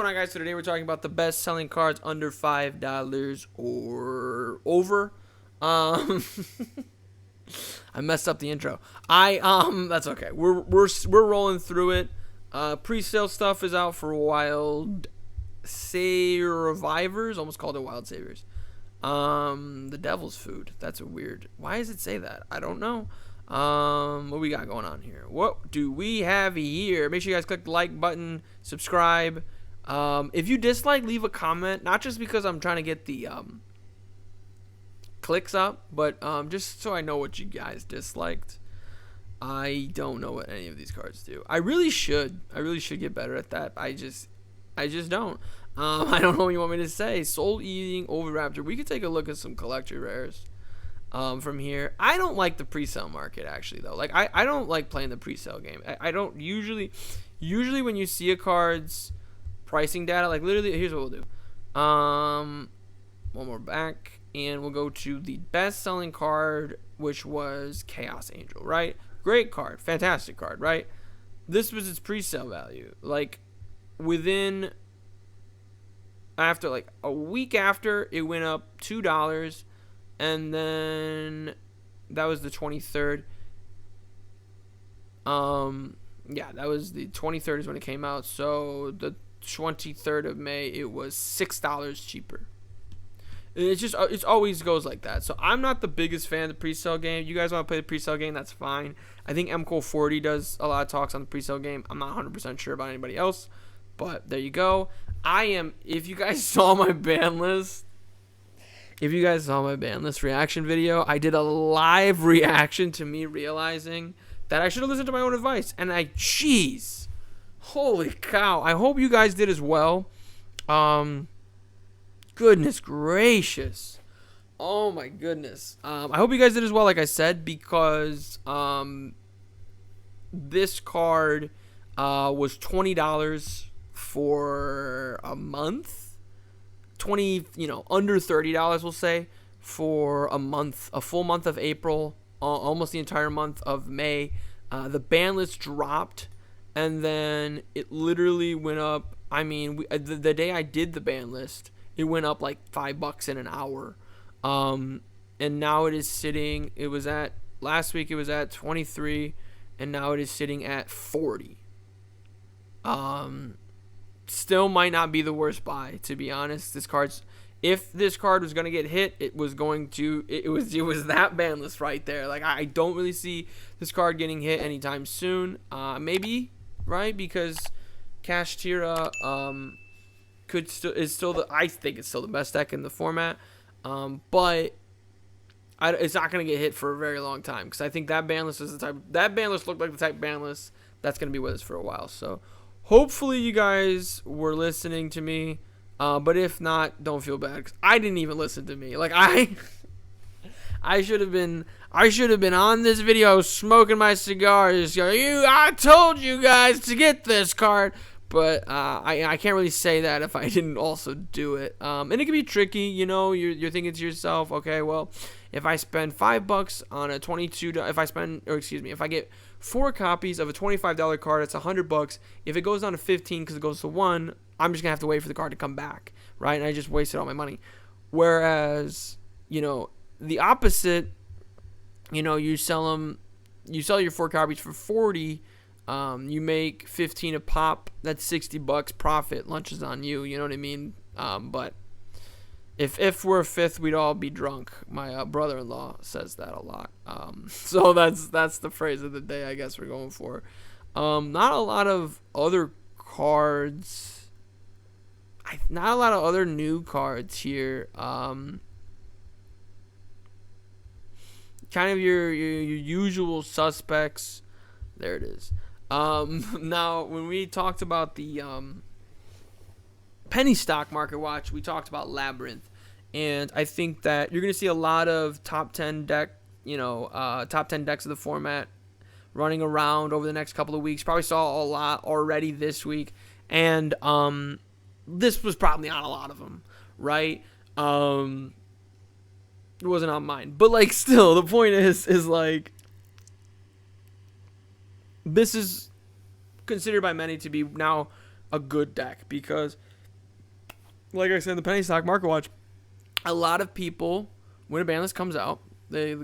going on, guys? So today we're talking about the best selling cards under $5 or over. Um, I messed up the intro. That's okay. We're rolling through it. Pre-sale stuff is out for Wild Survivors. Almost called it Wild Saviors. The Devil's Food. That's a weird. Why does it say that? I don't know. What we got going on here? What do we have here? Make sure you guys click the like button, subscribe. If you dislike, leave a comment. Not just because I'm trying to get the clicks up, but just so I know what you guys disliked. I don't know what any of these cards do. I really should get better at that. I just don't. I don't know what you want me to say. Soul Eating Oviraptor. We could take a look at some collector rares. From here, I don't like the pre-sale market actually though. Like I don't like playing the pre-sale game. I don't usually when you see a card's pricing data, like literally, here's what we'll do. One more back, and we'll go to the best-selling card, which was Chaos Angel. Right, great card, fantastic card. Right, this was its pre-sale value. Like after like a week after, it went up $2. And then that was the 23rd. Yeah, that was the 23rd is when it came out. So the 23rd of May, it was $6 cheaper. It always goes like that. So I'm not the biggest fan of the pre-sale game. You guys want to play the pre-sale game? That's fine. I think MCO40 does a lot of talks on the pre-sale game. I'm not 100% sure about anybody else, but there you go. If you guys saw my ban list. If you guys saw my ban list reaction video, I did a live reaction to me realizing that I should have listened to my own advice. And jeez, holy cow. I hope you guys did as well. Goodness gracious. Oh my goodness. I hope you guys did as well, like I said, because this card was $20 for a month. Under $30, we'll say, for a month, a full month of April, almost the entire month of May. The ban list dropped, and then it literally went up. I mean, the day I did the ban list, it went up like $5 in an hour. And now it is sitting. Last week it was at 23, and now it is sitting at 40. Still might not be the worst buy, to be honest. If this card was going to get hit, it was that ban list right there. Like I don't really see this card getting hit anytime soon. Maybe, right? Because Kashtira I think it's still the best deck in the format. But it's not going to get hit for a very long time, because I think that ban list looked like the type ban list that's going to be with us for a while. So hopefully you guys were listening to me, but if not, don't feel bad, because I didn't even listen to me. Like I should have been on this video. I was smoking my cigar, just going, I told you guys to get this card, but I can't really say that if I didn't also do it. And it can be tricky, You're thinking to yourself, okay, well, if I spend $5 on a if I get 4 copies of a $25 card, it's $100. If it goes down to 15 because it goes to 1, I'm just gonna have to wait for the card to come back, right? And I just wasted all my money. Whereas, the opposite, you sell your 4 copies for 40, you make 15 a pop. That's $60 profit. Lunch is on you. You know what I mean? But if we're a fifth, we'd all be drunk. My brother-in-law says that a lot. So that's the phrase of the day, I guess we're going for. Not a lot of other cards. Not a lot of other new cards here. Kind of your usual suspects. There it is. Now, when we talked about the penny stock market watch, we talked about Labyrinth, and I think that you're going to see a lot of top 10 decks of the format running around over the next couple of weeks. Probably saw a lot already this week, and this was probably on a lot of them, right? It wasn't on mine, but like still, the point is like, this is considered by many to be now a good deck, because like I said in the penny stock market watch, a lot of people, when a ban list comes out, they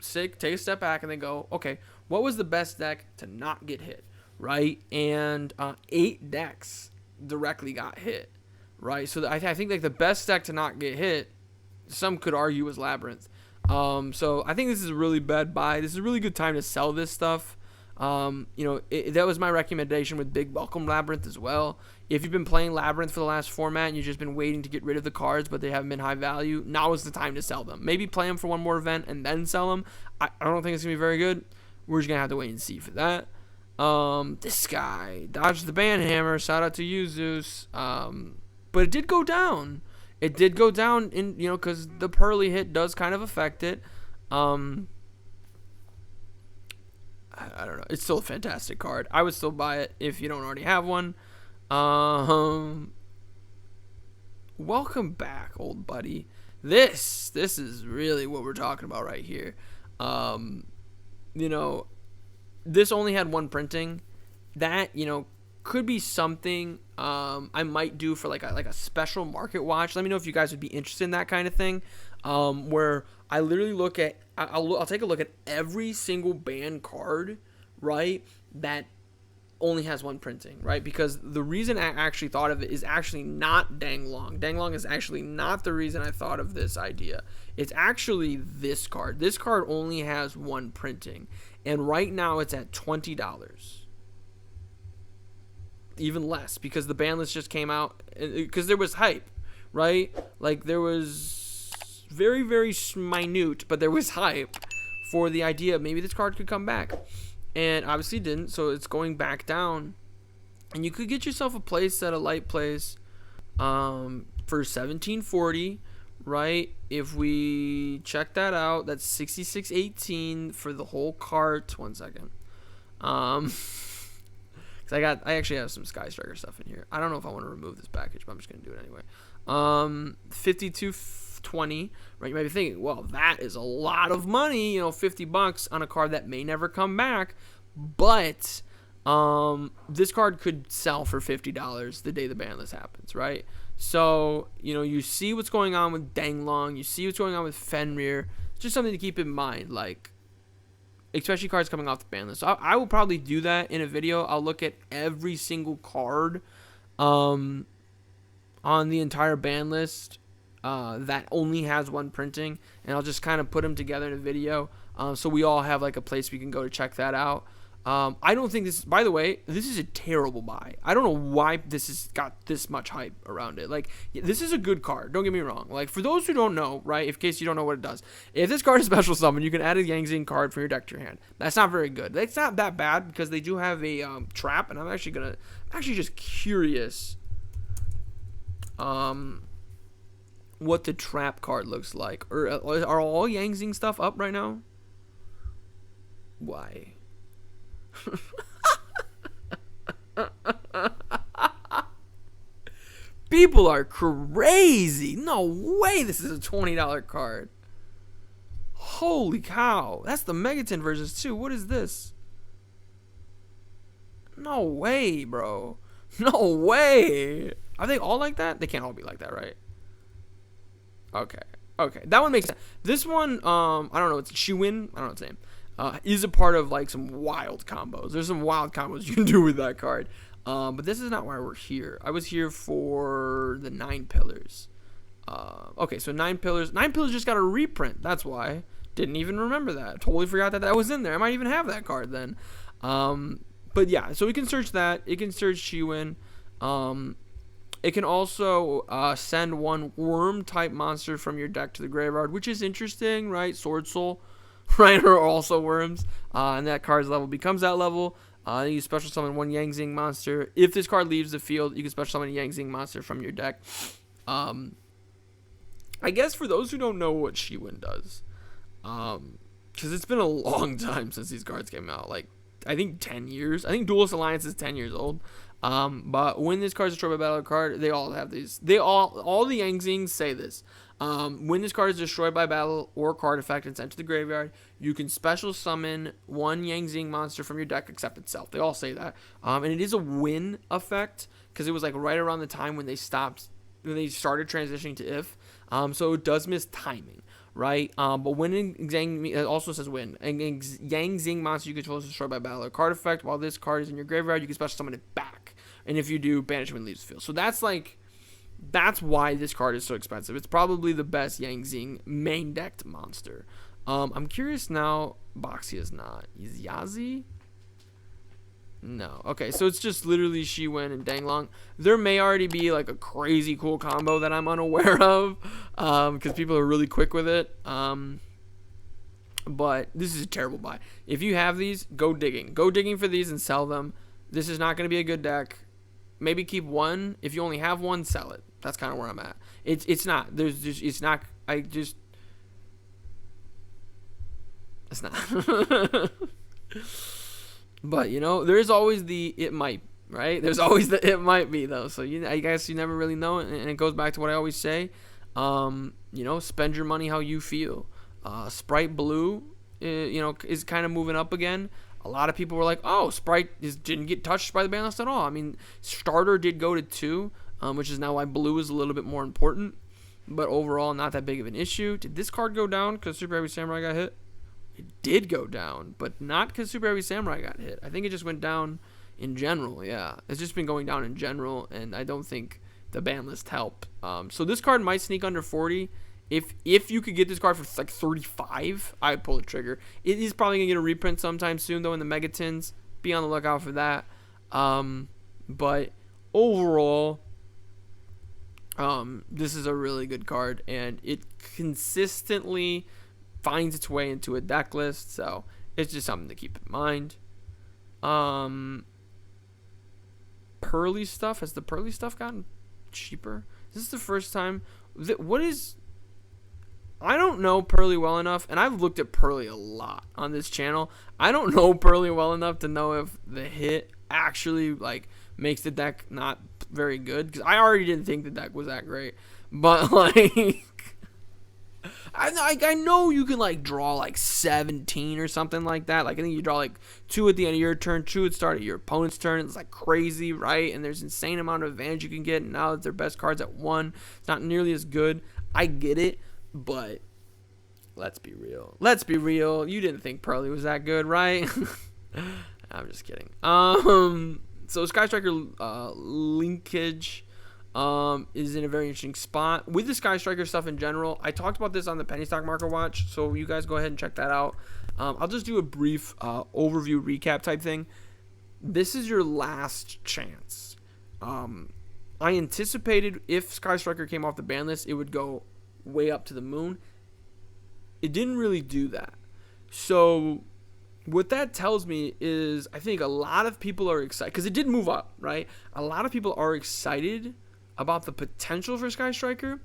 take a step back and they go, okay, what was the best deck to not get hit, right? And 8 decks directly got hit, right? So I think like the best deck to not get hit, some could argue, was Labyrinth. So I think this is a really bad buy. This is a really good time to sell this stuff. That was my recommendation with Big Welcome Labyrinth as well. If you've been playing Labyrinth for the last format and you've just been waiting to get rid of the cards, but they haven't been high value, now is the time to sell them. Maybe play them for one more event and then sell them. I don't think it's going to be very good. We're just going to have to wait and see for that. This guy dodged the ban hammer. Shout out to Yugioh. But it did go down. It did go down because the Pearly hit does kind of affect it. I don't know. It's still a fantastic card. I would still buy it if you don't already have one. Welcome back, old buddy. This is really what we're talking about right here. This only had one printing. That, could be something I might do for like a special market watch. Let me know if you guys would be interested in that kind of thing. Where I literally look at, I'll take a look at every single banned card, right, that only has one printing, right? Because the reason I actually thought of it is actually not Danglong. Danglong is actually not the reason I thought of this idea. It's actually this card. This card only has one printing, and right now it's at $20. Even less, because the ban list just came out, because there was hype, right? Like, there was very, very minute, but there was hype for the idea maybe this card could come back. And obviously didn't, so it's going back down. And you could get yourself a place at a light place for $17.40, right? If we check that out, that's $66.18 for the whole cart. 1 second. Because I actually have some Sky Striker stuff in here. I don't know if I want to remove this package, but I'm just going to do it anyway. $52.20, right? You might be thinking, well, that is a lot of money, $50 on a card that may never come back. But this card could sell for $50 the day the ban list happens, right? So, you see what's going on with Danglong, you see what's going on with Fenrir. It's just something to keep in mind, like, especially cards coming off the ban list. So I will probably do that in a video. I'll look at every single card on the entire ban list that only has one printing, and I'll just kind of put them together in a video so we all have like a place we can go to check that out. I don't think this, by the way, this is a terrible buy. I don't know why this has got this much hype around it. Like, this is a good card. Don't get me wrong. Like, for those who don't know, right, in case you don't know what it does, if this card is special summon, you can add a Yangzing card from your deck to your hand. That's not very good. It's not that bad because they do have a trap, and I'm actually just curious what the trap card looks like. Or are all Yangzing stuff up right now? Why? People are crazy. No way this is a $20 card. Holy cow. That's the Megaton versions too. What is this? No way, bro. No way. Are they all like that? They can't all be like that, right? Okay. That one makes sense. This one, I don't know. It's Shiwin. I don't know its name. Is a part of like some wild combos. There's some wild combos you can do with that card. But this is not why we're here. I was here for the 9 pillars. Okay, so 9 pillars. 9 pillars just got a reprint. That's why. Didn't even remember that. Totally forgot that was in there. I might even have that card then. But yeah, so we can search that. It can search Shiwin. It can also send one worm-type monster from your deck to the graveyard, which is interesting, right? Sword Soul, right, are also worms. And that card's level becomes that level. You special summon one Yangzing monster. If this card leaves the field, you can special summon a Yangzing monster from your deck. I guess for those who don't know what Shiwin does, because it's been a long time since these cards came out, like, I think 10 years. I think Duelist Alliance is 10 years old. But when this card is destroyed by battle card, they all have these. All the Yangzings say this. When this card is destroyed by battle or card effect and sent to the graveyard, you can special summon one Yangzing monster from your deck except itself. They all say that. And it is a win effect because it was like right around the time when they stopped they started transitioning to if. So it does miss timing, right? But when it also says when. And Yang Zing monster you control is destroyed by battle or card effect. While this card is in your graveyard, you can special summon it back. And if you do, banishment leaves the field. So that's why this card is so expensive. It's probably the best Yang Zing main decked monster. I'm curious now. Boxy is not. Is Yazi? No. Okay, so it's just literally Shiwen and Danglong. There may already be like a crazy cool combo that I'm unaware of, because people are really quick with it. But this is a terrible buy. If you have these, go digging. Go digging for these and sell them. This is not going to be a good deck. Maybe keep one. If you only have one, sell it. That's kind of where I'm at. It's not. It's not. It's not. But, there is always the it might, right? There's always the it might be, though. So, I guess you never really know. And it goes back to what I always say. Spend your money how you feel. Sprite Blue, is kind of moving up again. A lot of people were like, oh, Sprite didn't get touched by the ban list at all. I mean, Starter did go to 2, which is now why Blue is a little bit more important. But overall, not that big of an issue. Did this card go down because Super Heavy Samurai got hit? It did go down, but not because Super Heavy Samurai got hit. I think it just went down in general, yeah. It's just been going down in general, and I don't think the ban list helped. So this card might sneak under 40. If you could get this card for like 35, I'd pull the trigger. It is probably going to get a reprint sometime soon, though, in the Megatins. Be on the lookout for that. But overall, this is a really good card, and it consistently finds its way into a deck list, so it's just something to keep in mind. Pearly stuff, has the Pearly stuff gotten cheaper? This is the first time. I don't know Pearly well enough, and I've looked at Pearly a lot on this channel. I don't know Pearly well enough to know if the hit actually makes the deck not very good, because I already didn't think the deck was that great, but I know you can draw 17 or something like that. I think you draw 2 at the end of your turn, 2 at the start of your opponent's turn. It's crazy, right? And there's insane amount of advantage you can get. And now that their best cards at 1, it's not nearly as good. I get it, but let's be real. Let's be real. You didn't think Pearly was that good, right? I'm just kidding. So Sky Striker linkage is in a very interesting spot with the Sky Striker stuff in general. I talked about this on the Penny Stock Market Watch, so you guys go ahead and check that out. I'll just do a brief overview recap type thing. This is your last chance. I anticipated if Sky Striker came off the ban list, it would go way up to the moon. It didn't really do that. So what that tells me is I think a lot of people are excited because it did move up, right? A lot of people are excited about the potential for Sky Striker,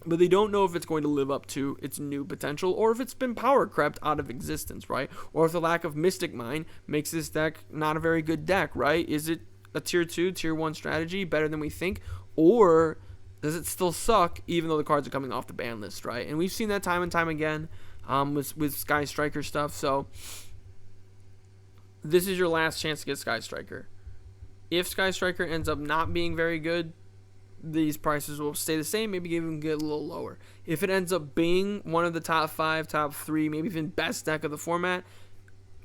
but they don't know if it's going to live up to its new potential or if it's been power crept out of existence, right? Or if the lack of Mystic Mine makes this deck not a very good deck, right? Is it a tier 2, tier 1 strategy better than we think? Or does it still suck even though the cards are coming off the ban list, right? And we've seen that time and time again with Sky Striker stuff. So this is your last chance to get Sky Striker. If Sky Striker ends up not being very good, these prices will stay the same, maybe even get a little lower. If it ends up being one of the top 5, top 3, maybe even best deck of the format,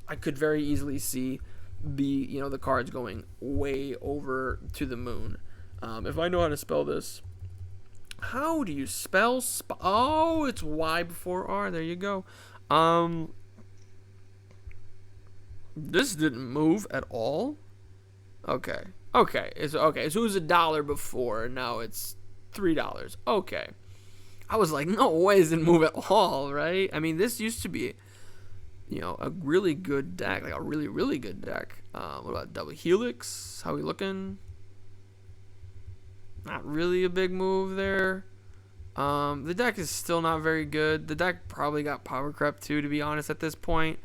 I could very easily see the cards going way over to the moon. If I know how to spell this, how do you spell oh, it's Y before R. There you go. This didn't move at all. Okay. So it was $1 before, now it's $3. Okay. I was like, no way does it move at all, right? I mean, this used to be, a really good deck, a really, really good deck. What about Double Helix? How we looking? Not really a big move there. The deck is still not very good. The deck probably got power crept too, to be honest, at this point.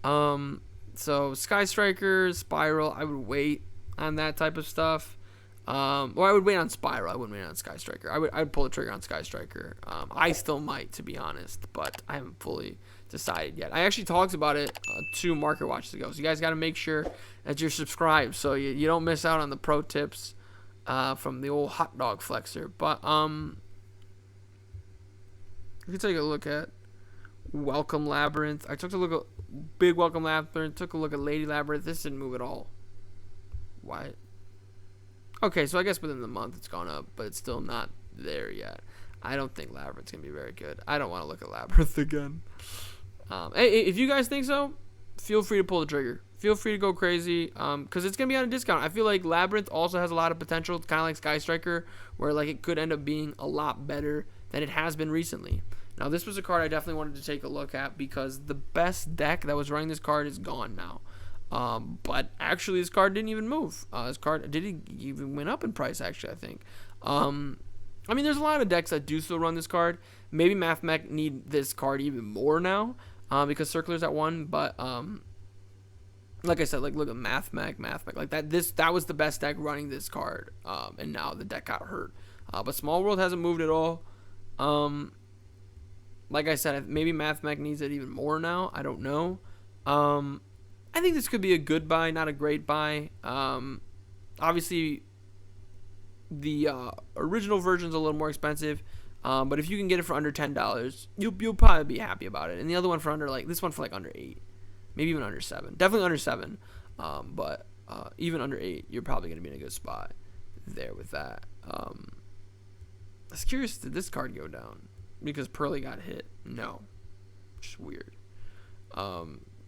So Sky Striker, Spiral, I would wait on that type of stuff. Or I would wait on Spiral. I wouldn't wait on Sky Striker. I would pull the trigger on Sky Striker. I still might, to be honest, but I haven't fully decided yet. I actually talked about it 2 market watches ago. So you guys got to make sure that you're subscribed so you don't miss out on the pro tips. from the old hot dog flexer. But we can take a look at Welcome Labyrinth. I took a look at Big Welcome Labyrinth. Took a look at Lady Labyrinth. This didn't move at all. Why? Okay, so I guess within the month it's gone up, but it's still not there yet. I don't think Labyrinth's going to be very good. I don't want to look at Labyrinth again. Hey, if you guys think so, feel free to pull the trigger. Feel free to go crazy, because it's going to be on a discount. I feel like Labyrinth also has a lot of potential. It's kind of like Sky Striker, where like it could end up being a lot better than it has been recently. Now, this was a card I definitely wanted to take a look at because the best deck that was running this card is gone now. But actually, this card didn't even move. This card didn't even went up in price, actually, I think. I mean, there's a lot of decks that do still run this card. Maybe Mathmech need this card even more now because Circular's at 1. But like I said, like look at Mathmech. Like that was the best deck running this card. And now the deck got hurt. But Small World hasn't moved at all. Like I said, maybe Mathmech needs it even more now. I don't know. I think this could be a good buy, not a great buy. Obviously, the original version's a little more expensive, but if you can get it for under $10, you'll probably be happy about it. And the other one for under this one for like under 8, maybe even under 7, definitely under 7. But even under 8, you're probably gonna be in a good spot there with that. I was curious, did this card go down because Pearly got hit? No, which is weird.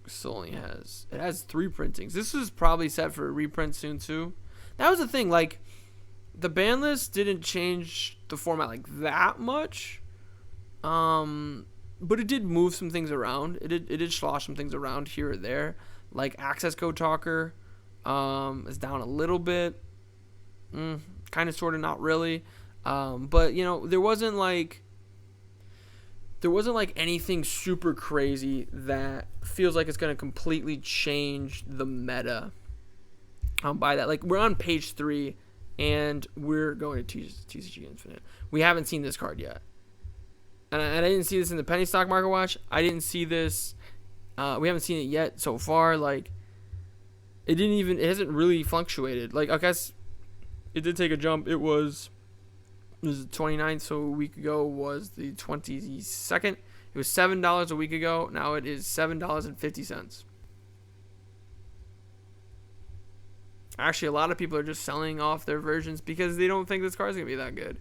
Still only has 3 printings. This is probably set for a reprint soon too. That was the thing, like the ban list didn't change the format like that much, but it did move some things around. It did slosh some things around here or there, like Access Code Talker is down a little bit, kind of, sort of, not really, but you know, there wasn't like anything super crazy that feels like it's going to completely change the meta by that. Like, we're on page 3, and we're going to TCG Infinite. We haven't seen this card yet. And I didn't see this in the Penny Stock Market Watch. I didn't see this. We haven't seen it yet so far. Like, it hasn't really fluctuated. Like, I guess it did take a jump. It was the 29th, so a week ago was the 22nd. It was $7 a week ago. Now it is $7.50. Actually, a lot of people are just selling off their versions because they don't think this card is gonna be that good,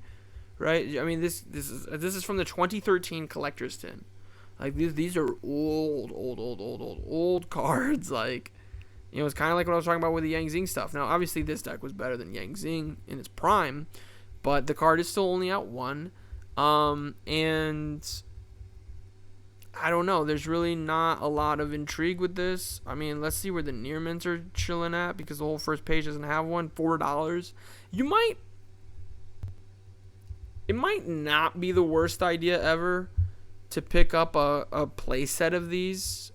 right? I mean, this is from the 2013 collector's tin. Like these are old cards. Like, you know, it's kind of like what I was talking about with the Yang Zing stuff. Now, obviously, this deck was better than Yang Zing in its prime, but the card is still only at 1. And I don't know. There's really not a lot of intrigue with this. I mean, let's see where the near mints are chilling at because the whole first page doesn't have one. $4. It might not be the worst idea ever to pick up a play set of these,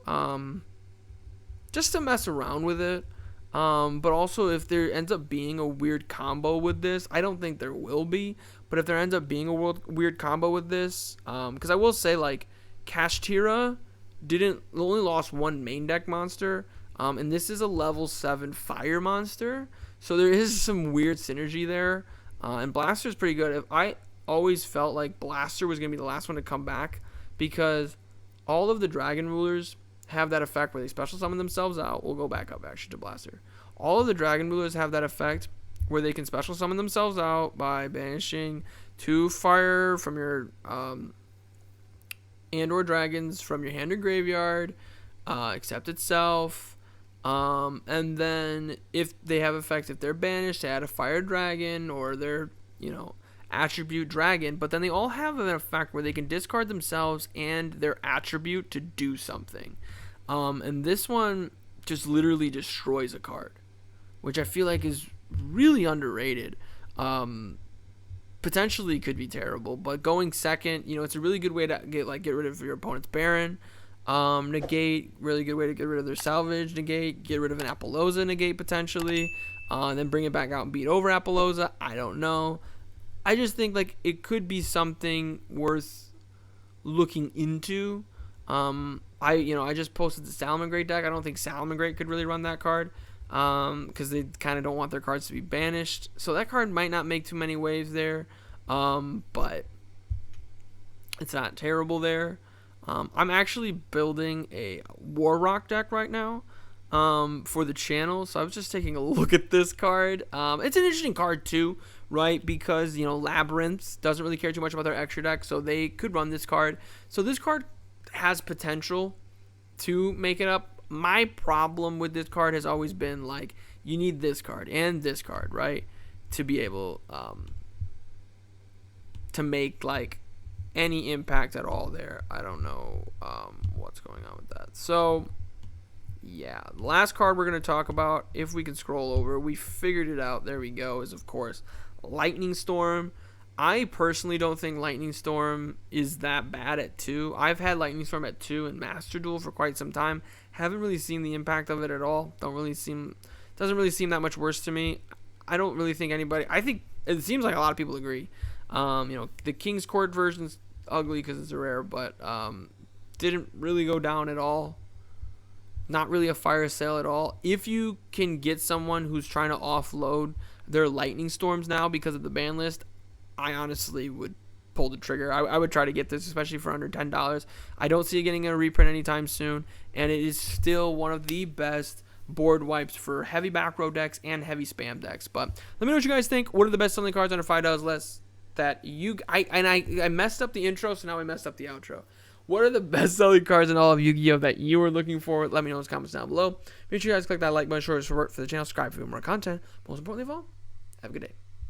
just to mess around with it. But also, if there ends up being a weird combo with this, I don't think there will be. But if there ends up being a weird combo with this, because I will say, like, Kashtira only lost 1 main deck monster, and this is a level 7 fire monster, so there is some weird synergy there. And Blaster's pretty good. I always felt like Blaster was gonna be the last one to come back because all of the Dragon Rulers have that effect where they special summon themselves out. We'll go back up actually to Blaster. All of the Dragon Rulers have that effect where they can special summon themselves out by banishing 2 fire from your and or dragons from your hand or graveyard, except itself, and then if they have effects, if they're banished, they add a fire dragon or their, you know, attribute dragon, but then they all have an effect where they can discard themselves and their attribute to do something, and this one just literally destroys a card, which I feel like is really underrated. Potentially could be terrible, but going second, you know, it's a really good way to get rid of your opponent's Baron. Negate, really good way to get rid of their salvage. Negate, get rid of an Apollousa negate potentially, and then bring it back out and beat over Apollousa. I don't know. I just think like it could be something worth looking into. I just posted the Salamangreat deck. I don't think Salamangreat could really run that card. because they kind of don't want their cards to be banished. So that card might not make too many waves there, but it's not terrible there. I'm actually building a War Rock deck right now for the channel, so I was just taking a look at this card. It's an interesting card too, right? Because, you know, Labyrinth doesn't really care too much about their extra deck, so they could run this card. So this card has potential to make it up. My problem with this card has always been, like, you need this card and this card, right, to be able to make, like, any impact at all there. I don't know what's going on with that. So, yeah, the last card we're going to talk about, if we can scroll over, we figured it out, there we go, is, of course, Lightning Storm. I personally don't think Lightning Storm is that bad at 2. I've had Lightning Storm at 2 in Master Duel for quite some time. Haven't really seen the impact of it at all. Doesn't really seem that much worse to me. I don't really think anybody. I think it seems like a lot of people agree. You know, the King's Court version's ugly because it's a rare, but didn't really go down at all. Not really a fire sale at all. If you can get someone who's trying to offload their Lightning Storms now because of the ban list, I honestly would pull the trigger. I would try to get this, especially for under $10. I don't see it getting a reprint anytime soon, and it is still one of the best board wipes for heavy back row decks and heavy spam decks. But let me know what you guys think. What are the best selling cards under $5 less that you... I messed up the intro, so now I messed up the outro. What are the best selling cards in all of Yu-Gi-Oh that you are looking for? Let me know in the comments down below. Make sure you guys click that like button, show your support for the channel, subscribe for more content. Most importantly of all, have a good day.